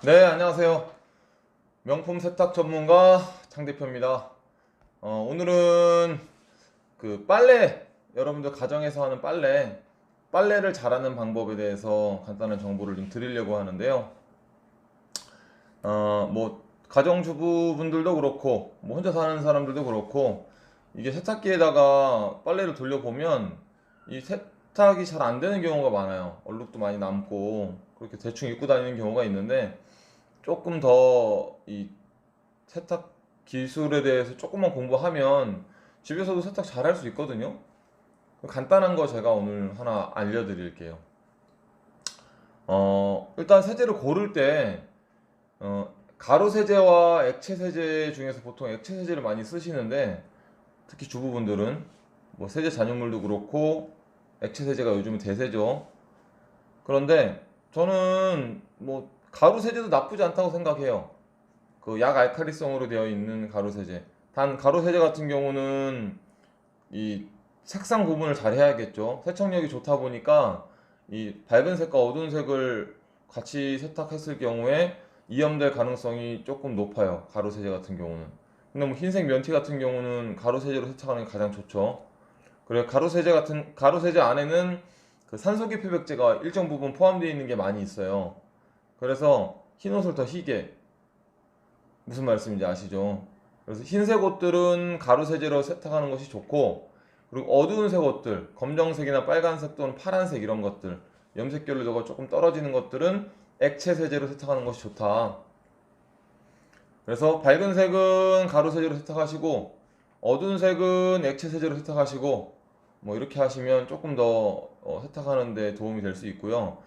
네, 안녕하세요. 명품 세탁 전문가 장 대표입니다. 오늘은 그 빨래, 여러분들 가정에서 하는 빨래를 잘하는 방법에 대해서 간단한 정보를 좀 드리려고 하는데요. 뭐, 가정주부분들도 그렇고, 뭐, 혼자 사는 사람들도 그렇고, 이게 세탁기에다가 빨래를 돌려보면, 이 세탁이 잘 안 되는 경우가 많아요. 얼룩도 많이 남고, 그렇게 대충 입고 다니는 경우가 있는데, 조금 더 이 세탁 기술에 대해서 조금만 공부하면 집에서도 세탁 잘 할 수 있거든요. 간단한 거 제가 오늘 하나 알려드릴게요. 일단 세제를 고를 때 가루 세제와 액체 세제 중에서 보통 액체 세제를 많이 쓰시는데, 특히 주부분들은 뭐 세제 잔여물도 그렇고 액체 세제가 요즘은 대세죠. 그런데 저는 뭐 가루 세제도 나쁘지 않다고 생각해요. 그 약 알칼리성으로 되어 있는 가루 세제. 단 가루 세제 같은 경우는 이 색상 구분을 잘 해야겠죠. 세척력이 좋다 보니까 이 밝은 색과 어두운 색을 같이 세탁했을 경우에 이염될 가능성이 조금 높아요. 가루 세제 같은 경우는. 근데 뭐 흰색 면티 같은 경우는 가루 세제로 세탁하는 게 가장 좋죠. 그리고 가루 세제 안에는 그 산소계 표백제가 일정 부분 포함되어 있는 게 많이 있어요. 그래서 흰 옷을 더 희게, 무슨 말씀인지 아시죠? 그래서 흰색 옷들은 가루 세제로 세탁하는 것이 좋고, 그리고 어두운 색 옷들, 검정색이나 빨간색 또는 파란색 이런 것들, 염색 결로도가 조금 떨어지는 것들은 액체 세제로 세탁하는 것이 좋다. 그래서 밝은 색은 가루 세제로 세탁하시고, 어두운 색은 액체 세제로 세탁하시고, 뭐 이렇게 하시면 조금 더 세탁하는 데 도움이 될 수 있고요.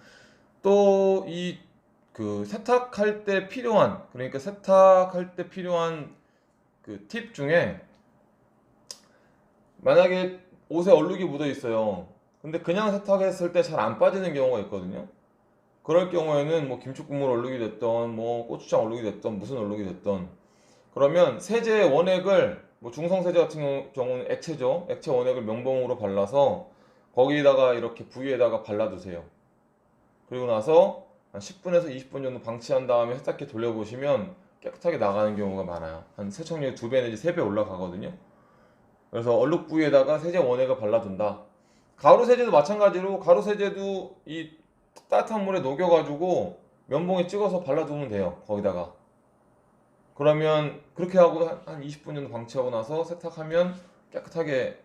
또 그 세탁할 때 필요한 그 팁 중에, 만약에 옷에 얼룩이 묻어 있어요. 근데 그냥 세탁했을 때 잘 안 빠지는 경우가 있거든요. 그럴 경우에는 뭐 김치국물 얼룩이 됐던, 뭐 고추장 얼룩이 됐던, 무슨 얼룩이 됐던, 그러면 세제 원액을, 뭐 중성 세제 같은 경우는 액체죠. 액체 원액을 면봉으로 발라서 거기에다가 이렇게 부위에다가 발라두세요. 그리고 나서 한 10분에서 20분 정도 방치한 다음에 세탁기 돌려보시면 깨끗하게 나가는 경우가 많아요. 한 세척력이 2배 내지 3배 올라가거든요. 그래서 얼룩 부위에다가 세제 원액을 발라둔다. 가루 세제도 마찬가지로, 가루 세제도 이 따뜻한 물에 녹여가지고 면봉에 찍어서 발라두면 돼요. 거기다가. 그러면 그렇게 하고 한 20분 정도 방치하고 나서 세탁하면 깨끗하게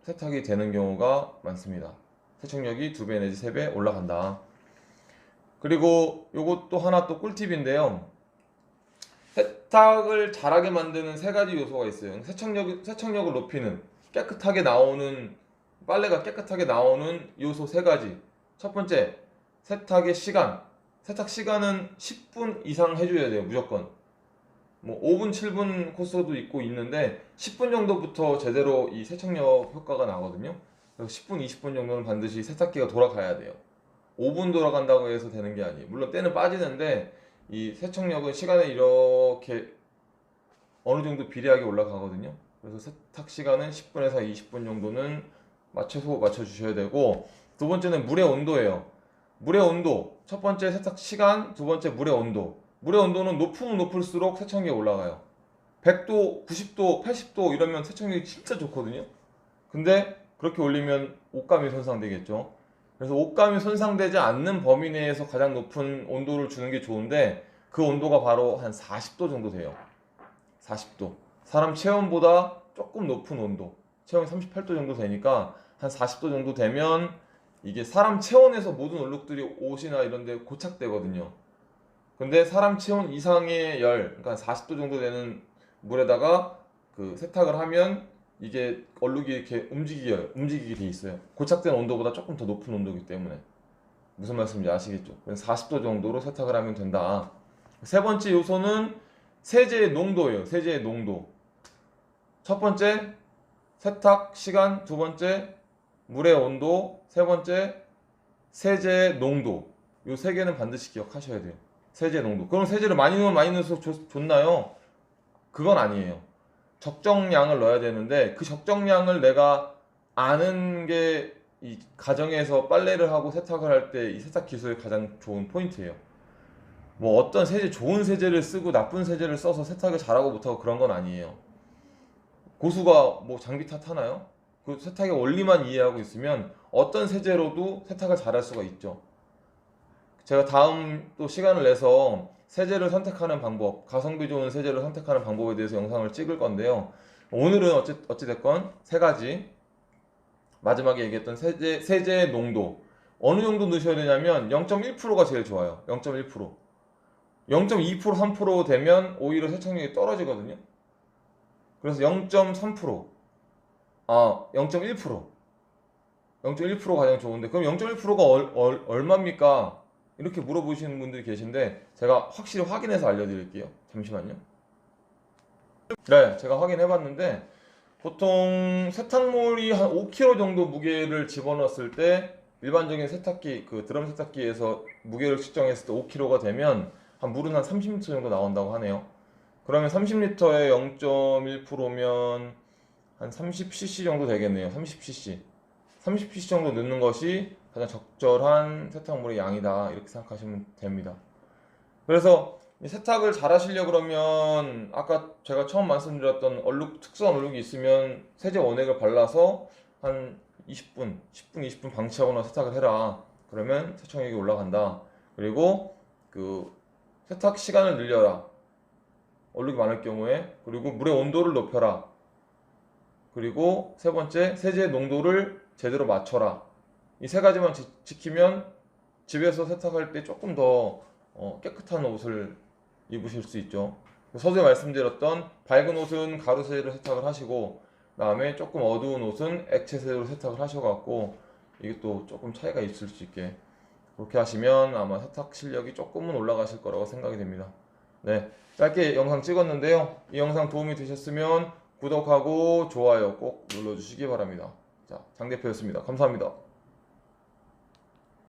세탁이 되는 경우가 많습니다. 세척력이 2배 내지 3배 올라간다. 그리고 요것도 하나 또 꿀팁인데요. 세탁을 잘하게 만드는 세 가지 요소가 있어요. 세척력을 높이는, 깨끗하게 나오는, 빨래가 깨끗하게 나오는 요소 세 가지. 첫 번째, 세탁의 시간. 세탁 시간은 10분 이상 해줘야 돼요, 무조건. 뭐 5분, 7분 코스도 있고 있는데 10분 정도부터 제대로 이 세척력 효과가 나거든요. 그래서 10분, 20분 정도는 반드시 세탁기가 돌아가야 돼요. 5분 돌아간다고 해서 되는 게 아니에요. 물론 때는 빠지는데 이 세척력은 시간에 이렇게 어느 정도 비례하게 올라가거든요. 그래서 세탁 시간은 10분에서 20분 정도는 맞춰주셔야 되고, 두 번째는 물의 온도예요. 물의 온도. 첫 번째 세탁 시간, 두 번째 물의 온도. 물의 온도는 높으면 높을수록 세척력이 올라가요. 100도, 90도, 80도 이러면 세척력이 진짜 좋거든요. 근데 그렇게 올리면 옷감이 손상되겠죠. 그래서 옷감이 손상되지 않는 범위 내에서 가장 높은 온도를 주는 게 좋은데, 그 온도가 바로 한 40도 정도 돼요. 40도. 사람 체온보다 조금 높은 온도. 체온이 38도 정도 되니까 한 40도 정도 되면 이게 사람 체온에서 모든 얼룩들이 옷이나 이런 데 고착되거든요. 근데 사람 체온 이상의 열, 그러니까 40도 정도 되는 물에다가 그 세탁을 하면 이게 얼룩이 이렇게 움직이게 돼 있어요. 고착된 온도보다 조금 더 높은 온도이기 때문에. 무슨 말씀인지 아시겠죠? 40도 정도로 세탁을 하면 된다. 세 번째 요소는 세제의 농도예요. 세제의 농도. 첫 번째 세탁 시간, 두 번째 물의 온도, 세 번째 세제의 농도. 요 세 개는 반드시 기억하셔야 돼요. 세제 농도. 그럼 세제를 많이 넣으면 많이 넣을수록 좋나요? 그건 아니에요. 적정량을 넣어야 되는데, 그 적정량을 내가 아는 게 이 가정에서 빨래를 하고 세탁을 할 때 이 세탁 기술의 가장 좋은 포인트예요. 뭐 어떤 세제, 좋은 세제를 쓰고 나쁜 세제를 써서 세탁을 잘하고 못하고 그런 건 아니에요. 고수가 뭐 장비 탓하나요? 그 세탁의 원리만 이해하고 있으면 어떤 세제로도 세탁을 잘할 수가 있죠. 제가 다음 또 시간을 내서 세제를 선택하는 방법, 가성비 좋은 세제를 선택하는 방법에 대해서 영상을 찍을 건데요. 오늘은 어찌됐건 세 가지, 마지막에 얘기했던 세제의 농도. 어느 정도 넣으셔야 되냐면 0.1%가 제일 좋아요. 0.1%. 0.2%, 3% 되면 오히려 세척력이 떨어지거든요. 그래서 0.3%, 0.1%, 0.1% 가장 좋은데, 그럼 0.1%가 얼마입니까? 이렇게 물어보시는 분들이 계신데, 제가 확실히 확인해서 알려드릴게요. 잠시만요. 네, 제가 확인해봤는데, 보통 세탁물이 한 5kg 정도 무게를 집어넣었을 때, 일반적인 세탁기, 그 드럼 세탁기에서 무게를 측정했을 때 5kg가 되면, 물은 한 30리터 정도 나온다고 하네요. 그러면 30리터에 0.1%면 한 30cc 정도 되겠네요. 30cc. 30cc 정도 넣는 것이 가장 적절한 세탁물의 양이다. 이렇게 생각하시면 됩니다. 그래서 이 세탁을 잘 하시려 그러면 아까 제가 처음 말씀드렸던 특수한 얼룩이 있으면 세제 원액을 발라서 한 20분, 10분, 20분 방치하거나 세탁을 해라. 그러면 세척력이 올라간다. 그리고 그 세탁 시간을 늘려라. 얼룩이 많을 경우에. 그리고 물의 온도를 높여라. 그리고 세 번째, 세제 농도를 제대로 맞춰라. 이 세 가지만 지키면 집에서 세탁할 때 조금 더 깨끗한 옷을 입으실 수 있죠. 서두에 말씀드렸던 밝은 옷은 가루 세제로 세탁을 하시고, 그다음에 조금 어두운 옷은 액체 세제로 세탁을 하셔갖고, 이게 또 조금 차이가 있을 수 있게 그렇게 하시면 아마 세탁 실력이 조금은 올라가실 거라고 생각이 됩니다. 네, 짧게 영상 찍었는데요. 이 영상 도움이 되셨으면 구독하고 좋아요 꼭 눌러주시기 바랍니다. 자, 장 대표였습니다. 감사합니다.